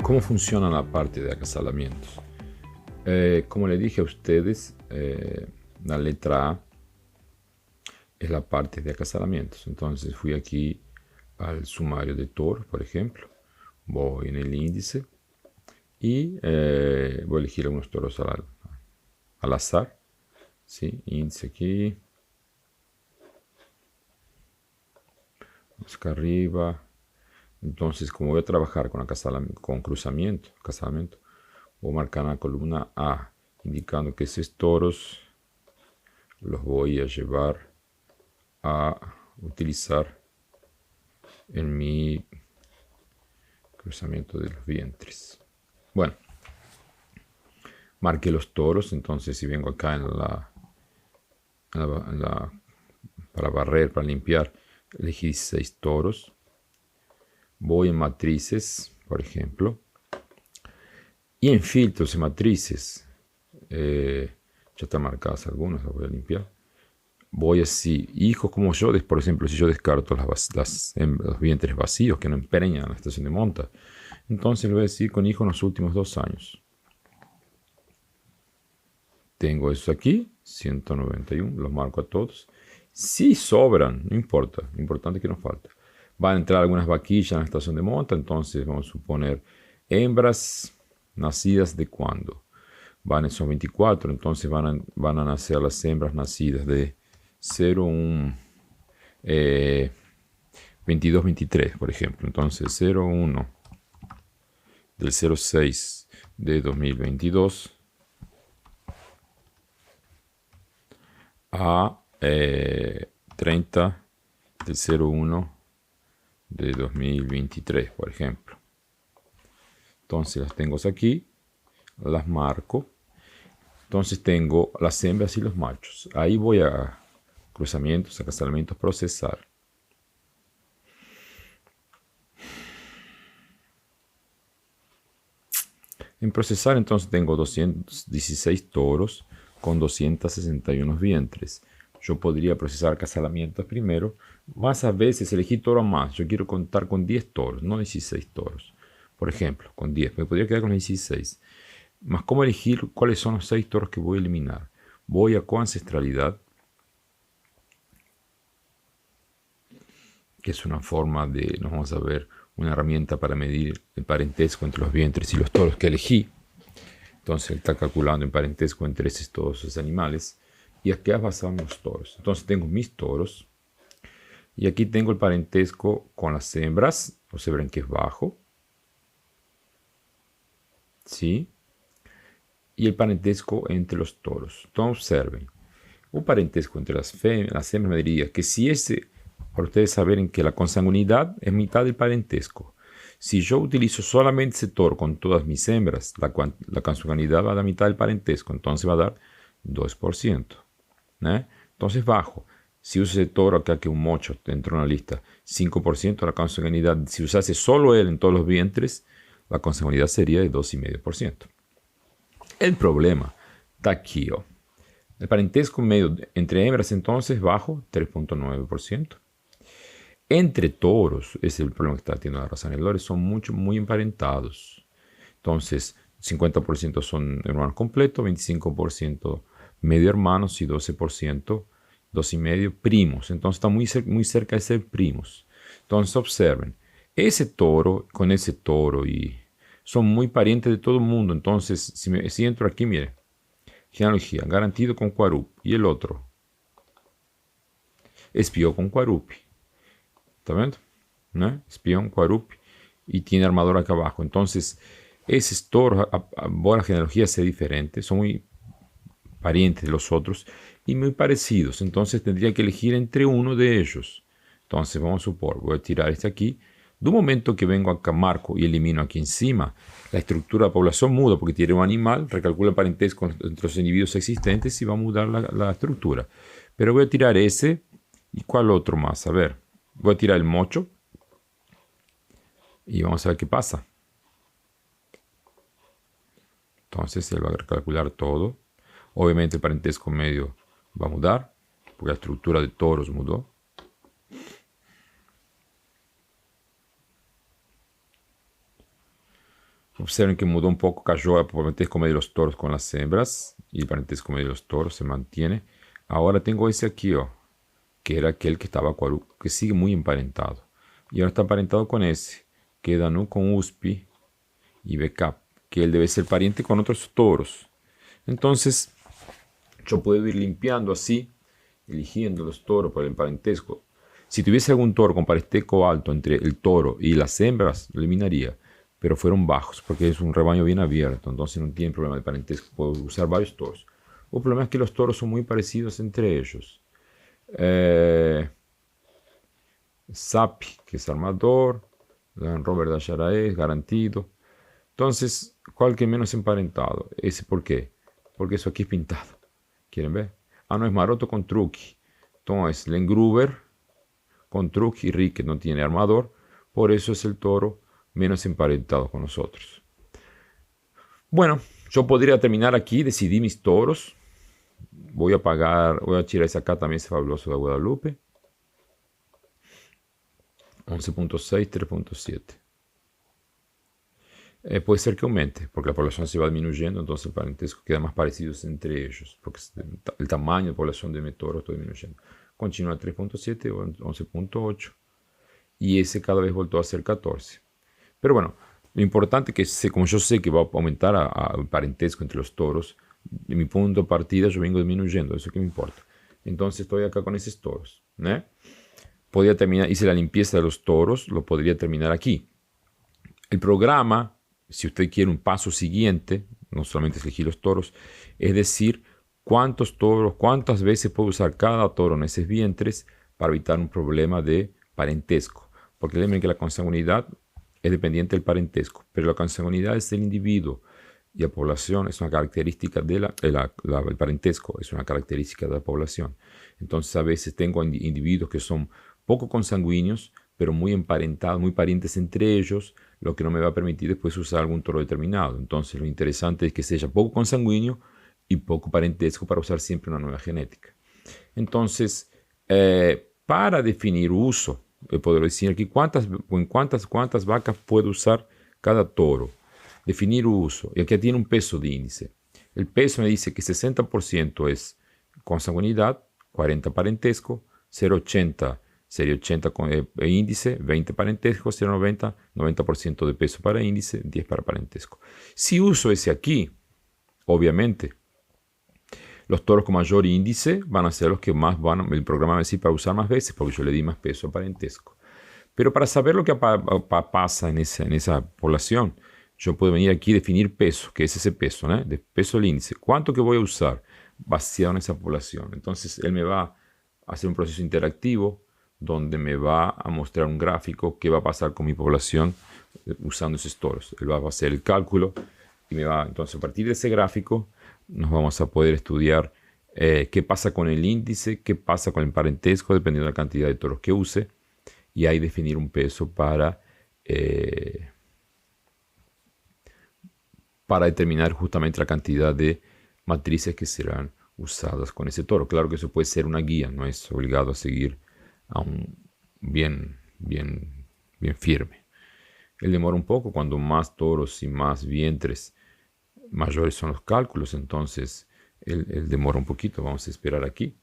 ¿Cómo funciona la parte de acasalamientos? Como le dije a ustedes, la letra A es la parte de acasalamientos. Entonces fui aquí al sumario de Tor, por ejemplo. Voy en el índice y voy a elegir algunos toros al azar. ¿Sí? Índice aquí. Vamos acá arriba. Entonces, como voy a trabajar con cruzamiento, acasalamiento, voy a marcar la columna A, indicando que esos toros los voy a llevar a utilizar en mi cruzamiento de los vientres. Bueno, marqué los toros, entonces si vengo acá para barrer, para limpiar, elegí 6 toros. Voy en matrices, por ejemplo, y en filtros y matrices, ya están marcadas algunas, las voy a limpiar. Voy así, hijos como yo, por ejemplo, si yo descarto los vientres vacíos que no empreñan la estación de monta, entonces le voy a decir con hijos en los últimos 2 años. Tengo eso aquí, 191, los marco a todos. Si sobran, no importa, lo importante es que nos falta. Van a entrar algunas vaquillas en la estación de monta, entonces vamos a suponer hembras nacidas de cuándo. Van esos 24, entonces van a nacer las hembras nacidas de 01, 22, 23, por ejemplo. Entonces 01 del 06 de 2022 a 30 del 01 de 2023, por ejemplo. Entonces las tengo aquí, las marco. Entonces tengo las hembras y los machos. Ahí voy a cruzamientos, acasalamientos, procesar. En procesar entonces tengo 216 toros con 261 vientres. Yo podría procesar acasalamientos primero, más a veces elegí toro más. Yo quiero contar con 10 toros, no 16 toros. Por ejemplo, con 10. Me podría quedar con 16. Más cómo elegir cuáles son los 6 toros que voy a eliminar. Voy a coancestralidad, que es una forma de, nos vamos a ver, una herramienta para medir el parentesco entre los vientres y los toros que elegí. Entonces él está calculando el parentesco entre todos esos animales. Y aquí has basado en los toros. Entonces tengo mis toros. Y aquí tengo el parentesco con las hembras. Observen que es bajo. ¿Sí? Y el parentesco entre los toros. Entonces observen. Un parentesco entre las hembras me diría que si para ustedes saben que la consanguinidad es mitad del parentesco. Si yo utilizo solamente ese toro con todas mis hembras, la consanguinidad va a dar mitad del parentesco, entonces va a dar 2%. Entonces bajo. Si uso ese toro acá que un mocho dentro de una lista, 5% de la consanguinidad. Si usase solo él en todos los vientres, la consanguinidad sería de 2,5%. El problema está aquí. El parentesco medio entre hembras entonces bajo 3,9%. Entre toros, ese es el problema que está teniendo la raza Nelore, son muy emparentados. Entonces, 50% son hermanos completos, 25% medio hermanos y 12%, 2,5% primos. Entonces, está muy cerca de ser primos. Entonces, observen, ese toro con ese toro y son muy parientes de todo el mundo. Entonces, si entro aquí, mire, genealogía, garantido con Cuarup y el otro, espió con Cuarupi. ¿Está viendo? ¿No? Espión, Cuarupi y tiene armador acá abajo. Entonces, esos toros, la genealogía sea diferente, son muy parientes de los otros y muy parecidos. Entonces, tendría que elegir entre uno de ellos. Entonces, vamos a supor, voy a tirar este aquí. De un momento que vengo acá, marco y elimino aquí encima, la estructura de población muda porque tiene un animal, recalcula el parentesco entre los individuos existentes y va a mudar la estructura. Pero voy a tirar ese y ¿cuál otro más? A ver, voy a tirar el mocho y vamos a ver qué pasa. Entonces él va a calcular todo. Obviamente el parentesco medio va a mudar porque la estructura de toros mudó. Observen que mudó un poco, cayó el parentesco medio de los toros con las hembras y el parentesco medio de los toros se mantiene. Ahora tengo ese aquí, que era aquel que estaba que sigue muy emparentado. Y ahora está emparentado con ese, que Danu con Uspi y Backup, que él debe ser pariente con otros toros. Entonces, yo puedo ir limpiando así, eligiendo los toros por el parentesco. Si tuviese algún toro con parentesco alto entre el toro y las hembras, lo eliminaría. Pero fueron bajos, porque es un rebaño bien abierto, entonces no tiene problema de parentesco. Puedo usar varios toros. El problema es que los toros son muy parecidos entre ellos. Sapi, que es armador, Robert de Acharaez, garantido. Entonces, ¿cuál que menos emparentado? Ese, ¿por qué? Porque eso aquí es pintado. ¿Quieren ver? Ah, no, es Maroto con Truqui. Entonces, Lengruber con Truqui y Rique no tiene armador, por eso es el toro menos emparentado con nosotros. Bueno, yo podría terminar aquí, decidí mis toros. Voy a tirar ese acá también, ese fabuloso de Guadalupe. 11.6, 3.7. Puede ser que aumente, porque la población se va disminuyendo, entonces el parentesco queda más parecido entre ellos, porque el tamaño de población de mi toro está disminuyendo. Continúa a 3.7 o 11.8, y ese cada vez volvió a ser 14. Pero bueno, lo importante es que, como yo sé que va a aumentar el parentesco entre los toros, de mi punto de partida yo vengo disminuyendo, eso que me importa. Entonces estoy acá con esos toros. Podría terminar, hice la limpieza de los toros, lo podría terminar aquí. El programa, si usted quiere un paso siguiente, no solamente elegir los toros, es decir, cuántos toros, cuántas veces puedo usar cada toro en esos vientres para evitar un problema de parentesco. Porque recuerden que la consanguinidad es dependiente del parentesco, pero la consanguinidad es del individuo y la población es una característica el parentesco es una característica de la población. Entonces a veces tengo individuos que son poco consanguíneos, pero muy emparentados, muy parientes entre ellos, lo que no me va a permitir después usar algún toro determinado. Entonces lo interesante es que sea poco consanguíneo y poco parentesco para usar siempre una nueva genética. Entonces, para definir uso, puedo decir aquí cuántas vacas puedo usar cada toro. Definir uso. Y aquí tiene un peso de índice. El peso me dice que 60% es consanguinidad, 40 parentesco, 0,80 sería 80 con índice, 20 parentesco, 0,90, 90% de peso para índice, 10 para parentesco. Si uso ese aquí, obviamente, los toros con mayor índice van a ser los que más el programa va a decir para usar más veces, porque yo le di más peso a parentesco. Pero para saber lo que pasa en esa población, yo puedo venir aquí y definir peso, que es ese peso, de peso del índice. ¿Cuánto que voy a usar basado en esa población? Entonces, él me va a hacer un proceso interactivo donde me va a mostrar un gráfico qué va a pasar con mi población usando esos toros. Él va a hacer el cálculo y entonces a partir de ese gráfico nos vamos a poder estudiar qué pasa con el índice, qué pasa con el parentesco, dependiendo de la cantidad de toros que use, y ahí definir un peso para determinar justamente la cantidad de matrices que serán usadas con ese toro. Claro que eso puede ser una guía, no es obligado a seguir a un bien firme. Él demora un poco, cuando más toros y más vientres, mayores son los cálculos, entonces él demora un poquito. Vamos a esperar aquí.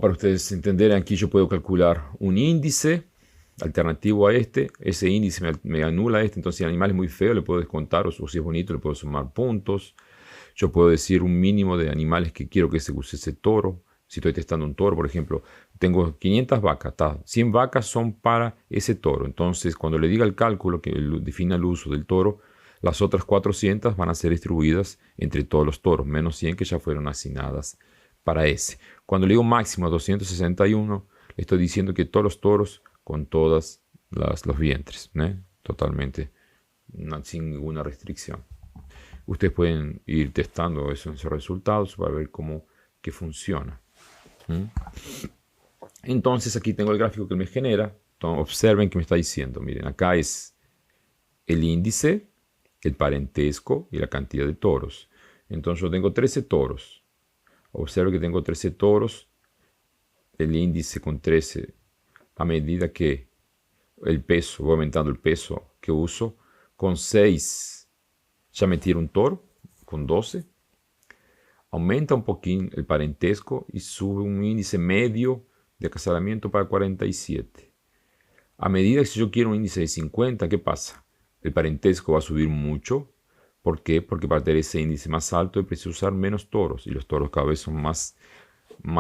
Para ustedes entenderán, aquí yo puedo calcular un índice alternativo a ese índice me anula entonces si el animal es muy feo le puedo descontar, o si es bonito le puedo sumar puntos. Yo puedo decir un mínimo de animales que quiero que se use ese toro. Si estoy testando un toro, por ejemplo, tengo 500 vacas, 100 vacas son para ese toro. Entonces, cuando le diga el cálculo que defina el uso del toro, las otras 400 van a ser distribuidas entre todos los toros, menos 100 que ya fueron asignadas para ese. Cuando le digo máximo a 261, le estoy diciendo que todos los toros con todos los vientres, totalmente, sin ninguna restricción. Ustedes pueden ir testando esos resultados para ver qué funciona. Entonces aquí tengo el gráfico que me genera. Entonces, observen que me está diciendo, miren, acá es el índice, el parentesco y la cantidad de toros. Entonces yo tengo 13 toros. Observen que tengo 13 toros, el índice con 13, a medida que el peso, voy aumentando el peso que uso. Con 6 ya me tiro un toro, con 12. Aumenta un poquín el parentesco y sube un índice medio de acasalamiento para 47. A medida que si yo quiero un índice de 50, ¿qué pasa? El parentesco va a subir mucho. ¿Por qué? Porque para tener ese índice más alto es preciso usar menos toros y los toros cada vez son más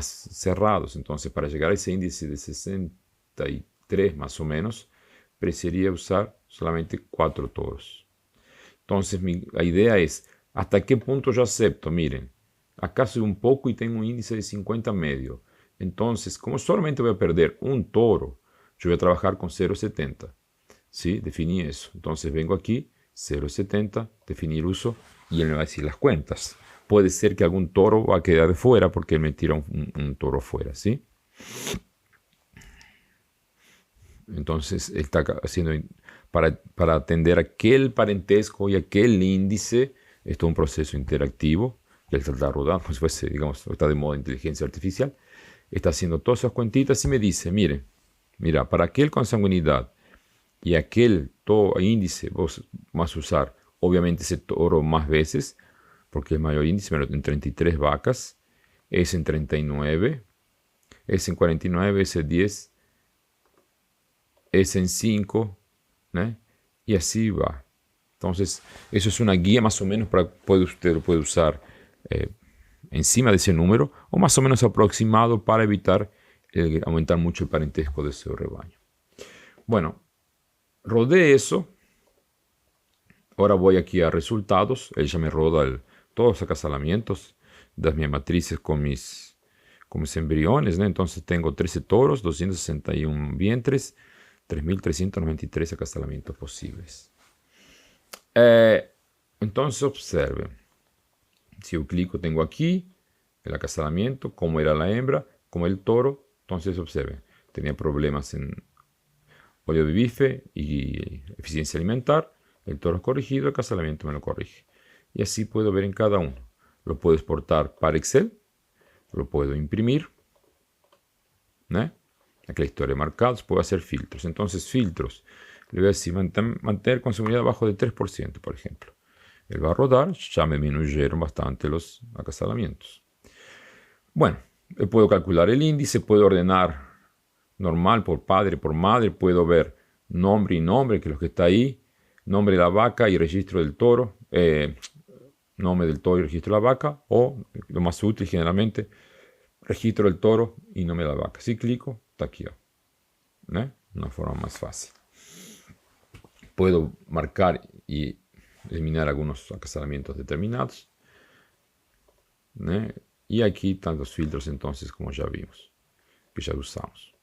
cerrados. Entonces, para llegar a ese índice de 63 más o menos, preferiría usar solamente 4 toros. Entonces, la idea es, ¿hasta qué punto yo acepto? Miren, acá soy un poco y tengo un índice de 50 medio. Entonces, como solamente voy a perder un toro, yo voy a trabajar con 0,70. ¿Sí? Definí eso. Entonces vengo aquí, 0,70, definir uso, y él me va a decir las cuentas. Puede ser que algún toro va a quedar de fuera porque él me tira un toro fuera, ¿sí? Entonces él está haciendo, para atender aquel parentesco y aquel índice, esto es un proceso interactivo, que él está rodando, como si fuese, digamos, está de moda inteligencia artificial, está haciendo todas esas cuentitas y me dice, mira, para aquel consanguinidad y aquel índice vos vas a usar, obviamente ese toro más veces, porque el mayor índice en 33 vacas, es en 39, es en 49, es en 10, es en 5, ¿no? Y así va. Entonces, eso es una guía más o menos para usted lo puede usar encima de ese número o más o menos aproximado para evitar aumentar mucho el parentesco de ese rebaño. Bueno, rodé eso. Ahora voy aquí a resultados. Él ya me roda todos los acasalamientos de mis matrices con mis embriones, ¿no? Entonces tengo 13 toros, 261 vientres, 3.393 acasalamientos posibles. Entonces observen. Si yo clico, tengo aquí el acasalamiento, cómo era la hembra, cómo el toro. Entonces observen. Tenía problemas en óleo de bife y eficiencia alimentar. El toro es corregido, el acasalamiento me lo corrige. Y así puedo ver en cada uno. Lo puedo exportar para Excel, lo puedo imprimir, ¿no? Aquí la historia de marcados, puedo hacer filtros. Entonces, filtros. Le voy a decir mantener consumibilidad abajo de 3%, por ejemplo. Él va a rodar, ya me disminuyeron bastante los acasalamientos. Bueno, puedo calcular el índice, puedo ordenar normal por padre, por madre, puedo ver nombre y nombre, que es lo que está ahí, nombre de la vaca y registro del toro, nombre del toro y registro de la vaca, o lo más útil generalmente, registro del toro y nombre de la vaca. Si clico, está aquí, ¿no? Una forma más fácil. Puedo marcar y eliminar algunos acasalamientos determinados, ¿no? Y aquí están los filtros entonces, como ya vimos, que ya usamos.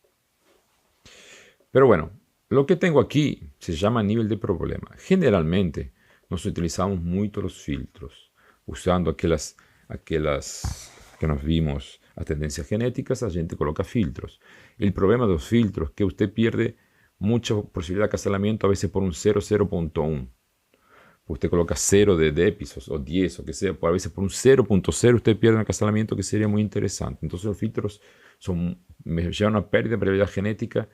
Pero bueno, lo que tengo aquí se llama nivel de problema. Generalmente nos utilizamos mucho los filtros, usando aquellas que nos vimos a tendencias genéticas, la gente coloca filtros. El problema de los filtros es que usted pierde mucha posibilidad de acasalamiento a veces por un 0,0.1. Usted coloca 0 de episodios o 10 o que sea, a veces por un 0.0 usted pierde un acasalamiento que sería muy interesante. Entonces los filtros me llevan a una pérdida de probabilidad genética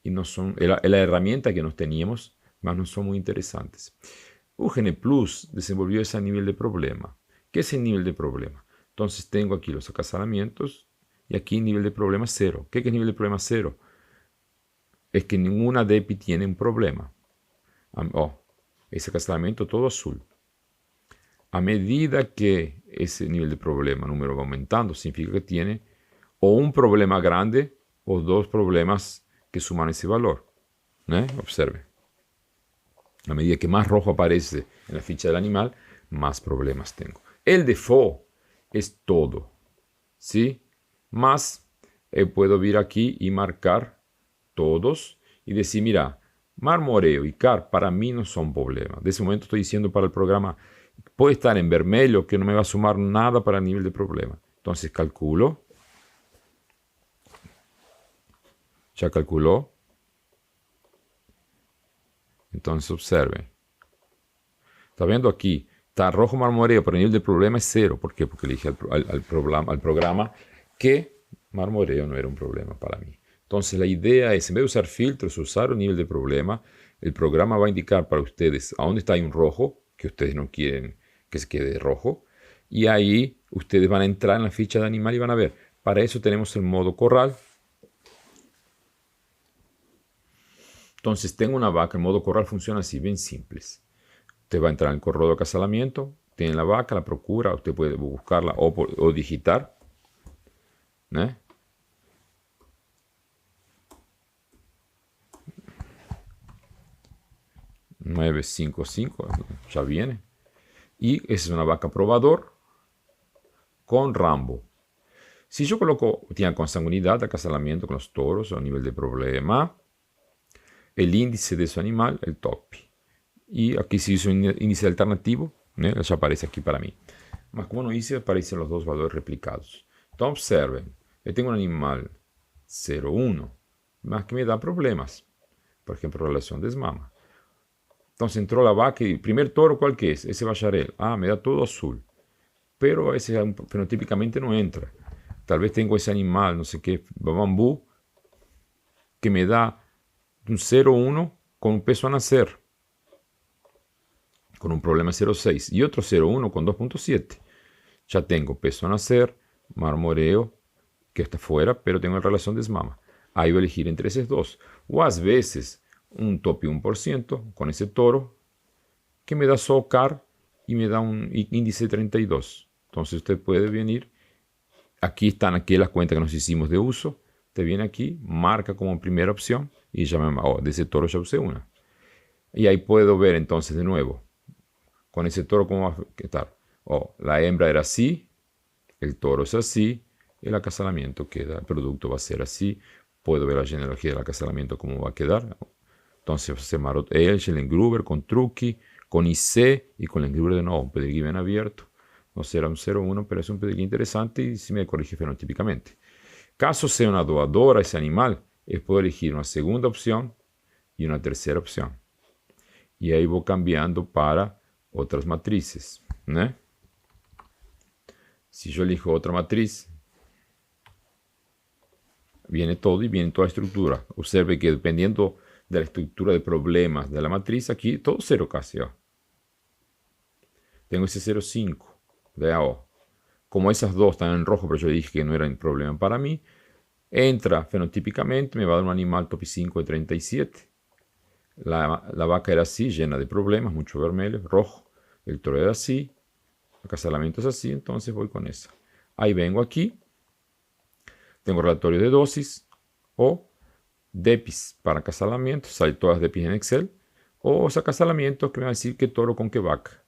y no son la herramienta que nos teníamos, más no son muy interesantes. UGN Plus desenvolvió ese nivel de problema. ¿Qué es el nivel de problema? Entonces tengo aquí los acasalamientos y aquí nivel de problema 0. ¿Qué es nivel de problema 0? Es que ninguna DEPI tiene un problema. Ese acasalamiento todo azul. A medida que ese nivel de problema número va aumentando, significa que tiene o un problema grande o dos problemas que suman ese valor. Observe. A medida que más rojo aparece en la ficha del animal, más problemas tengo. El default es todo, ¿sí? Más puedo vir aquí y marcar todos y decir, mira, marmoreo y car para mí no son problemas. De ese momento estoy diciendo para el programa, puede estar en vermelho que no me va a sumar nada para el nivel de problema. Entonces calculo. Ya calculó. Entonces observen. Está viendo aquí. Está rojo marmoreo, pero el nivel de problema es 0. ¿Por qué? Porque le dije al programa que marmoreo no era un problema para mí. Entonces la idea es, en vez de usar filtros, usar un nivel de problema. El programa va a indicar para ustedes a dónde está ahí un rojo, que ustedes no quieren que se quede rojo. Y ahí ustedes van a entrar en la ficha de animal y van a ver. Para eso tenemos el modo corral. Entonces tengo una vaca, el modo corral funciona así, bien simples. Usted va a entrar en el correo de acasalamiento, tiene la vaca, la procura, usted puede buscarla o digitar. 955, ya viene. Y esa es una vaca probador con Rambo. Si yo coloco, tiene consanguinidad, acasalamiento con los toros a nivel de problema, el índice de su animal, el TOPI. Y aquí si hizo un índice alternativo, ya aparece aquí para mí. Mas como no hice, aparecen los dos valores replicados. Entonces observen, yo tengo un animal 0,1, más que me da problemas. Por ejemplo, relación desmama. Entonces entró la vaca y el primer toro, ¿cuál que es? Ese Bacharel. Ah, me da todo azul. Pero ese fenotípicamente no entra. Tal vez tengo ese animal, no sé qué, bambú, que me da un 0,1 con un peso a nacer, con un problema 0,6, y otro 0,1 con 2,7. Ya tengo peso a nacer, marmoreo, que está fuera, pero tengo relación desmama. Ahí voy a elegir entre esos dos. O a veces un tope 1% con ese toro, que me da SOCAR y me da un índice 32. Entonces usted puede venir, aquí están aquí las cuentas que nos hicimos de uso, te viene aquí, marca como primera opción y ya de ese toro ya usé una. Y ahí puedo ver entonces de nuevo, con ese toro cómo va a estar. La hembra era así, el toro es así, el acasalamiento queda, el producto va a ser así, puedo ver la genealogía del acasalamiento cómo va a quedar. Entonces se Marot Elche, el Engruber con Truqui, con IC y con el Engruber de nuevo, un pedigrí bien abierto. No será un 0,1, pero es un pedigrí interesante y si me corrige fenotípicamente. Caso sea una doadora ese animal, puedo elegir una segunda opción y una tercera opción. Y ahí voy cambiando para otras matrices. Si yo elijo otra matriz, viene todo y viene toda la estructura. Observe que dependiendo de la estructura de problemas de la matriz, aquí todo cero casi. Tengo ese 0,5 de AO. Como esas dos están en rojo, pero yo dije que no eran problema para mí, entra fenotípicamente, me va a dar un animal topi 5 de 37. La vaca era así, llena de problemas, mucho vermelho, rojo. El toro era así, el acasalamiento es así, entonces voy con esa. Ahí vengo aquí, tengo relatorio de dosis o DEPIS para acasalamiento, sale todas las DEPIS en Excel, o acasalamiento que me va a decir qué toro con qué vaca.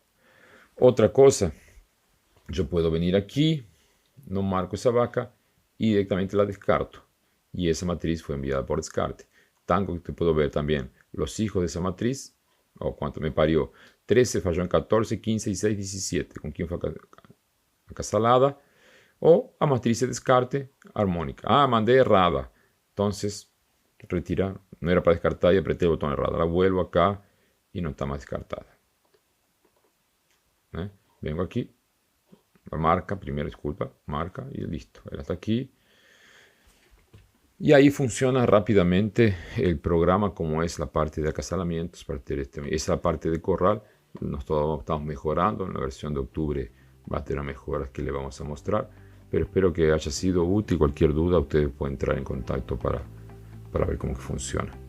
Otra cosa, yo puedo venir aquí, no marco esa vaca y directamente la descarto. Y esa matriz fue enviada por descarte. Tanto que puedo ver también los hijos de esa matriz, o cuánto me parió. 13 falló en 14, 15, 16, 17. ¿Con quién fue acasalada? O a matriz de descarte armónica. Ah, mandé errada. Entonces, retirar. No era para descartar y apreté el botón errado. La vuelvo acá y no está más descartada. Vengo aquí. Marca, primero disculpa. Marca y listo. Él está aquí. Y ahí funciona rápidamente el programa como es la parte de acasalamientos. Esa parte de corral nos estamos mejorando. En la versión de octubre va a tener mejoras que le vamos a mostrar. Pero espero que haya sido útil. Cualquier duda ustedes pueden entrar en contacto para ver cómo funciona.